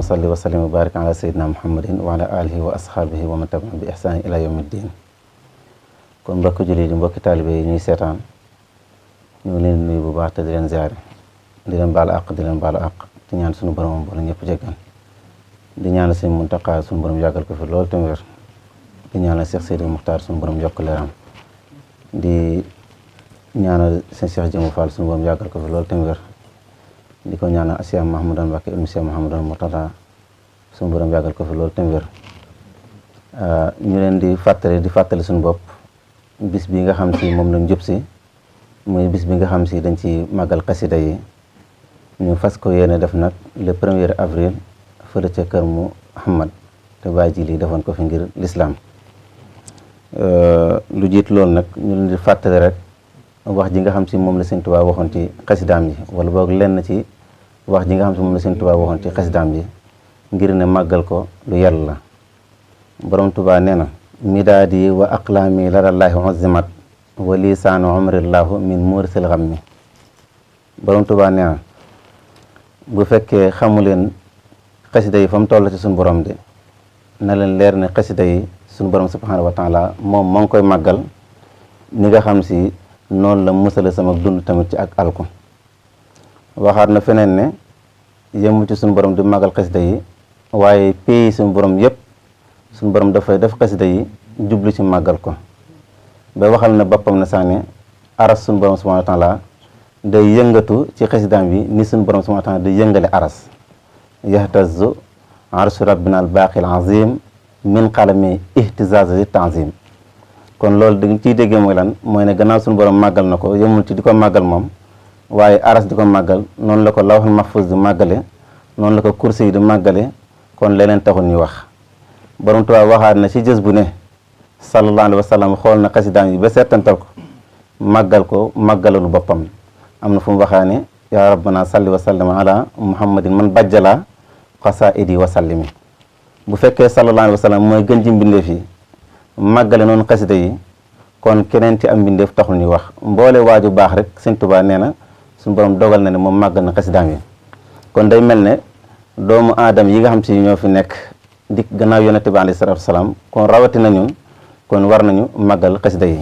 salli wa sallim wa barik ala sayyidina muhammadin wa ala alihi wa ashabihi wa man tabi'ahum bi ihsani ila yawmiddin. kon mbokki jullit yi mbokki taalibe yi ñuy seetaan ñu ngi leen nuyu bu baax te di leen ziare di leen baalu àq di leen baalu àq di ñaan suñu borom boole ñëpp jéggal di ñaanal sëñ Muntaxa suñu borom yàggal ko fi loolu te wér di ñaanal Cheikh Seydi Muxtaar suñu borom yokk leeram di ñaanal sëñ Cheikh Jëmu Fall suñu borom yàggal ko fi loolu te wér di ko ñaanal Cheikh Mahamadou Mbacké ibn Cheikh Mahamadou Murtada suñu borom yàggal ko fi loolu te wér ñu leen di fàttali suñu bopp bis bi nga xam si moom lañ jub si muy bis bi nga xam si dañ ci màggal xasida yi ñu fas ko yéene def nag le 1er avril fële ca kër Muhammad te bàyyi ji lii defoon ko fi ngir lislaam lu jiit loolu nag ñu leen di fàttali rek wax ji nga xam si moom la Sëñ Tuubaa waxoon ci xasidaam yi wala boog lenn ci wax ji nga xam si moom la Sëñ Tuubaa waxoon ci xasidaam yi ngir ne màggal ko lu yàlla la borom Tuubaa nee na midaadi wa aqlaami ladallaahi uzimat wa lisaanu umrillahu min muurisil ghammi borom Tuubaa nee na bu fekkee xamu leen xasida yi fa mu toll ci suñu borom de na leen leer ne xasida yi suñu borom subhanahu wa taala moom moo ngi koy màggal ni nga xam si noonu la musale sama dund tamit ci ak alku waxaat na feneen ne yemu ci suñu borom di màggal xasida yi waaye pays suñu borom yëpp suñu borom dafay def xasida yi jublu ci màggal ko ba waxal na boppam na saane aras suñu borom subhanahu wa taala day yëngatu ci xasidaam bi ni suñu borom subhanahu wa taala day yëngale aras yahtazu arshu rabbina al baaqil azim min qalami ihtizaz li tanzim kon loolu dañ ciy déggee mooy lan mooy ne gannaaw suñu borom màggal na ko yëmul ci di ko màggal moom waaye aras di ko màggal noonu la ko lawhul mahfuz di màggale noonu la ko kursi yi di màggale kon leneen taxul ñuy wax borom Tuubaa waxaat na ci jës bu ne sallallahu alayhi wa sallam xool na xasidaam yi ba seetantal ko màggal ko màggalalu boppam am na fu mu waxaa ne yaa rabbana salli wa sallim ala muhammadin man bajjala xasaidi wa sallimi bu fekkee sallallahu alayhi wa sallam mooy gën ji mbindeef yi màggale noonu xasida yi kon keneen ci am mbindeef taxul ñuy wax mboole waaju baax rek Sëñ Tuubaa nee na suñu borom dogal na ne moom màggal na xasidaam yi kon day mel ne doomu aadama yi nga xam si ñoo fi nekk di gannaaw yonente bi alayhi salaatu wa salaam kon rawatina ñun kon war nañu màggal xasida yi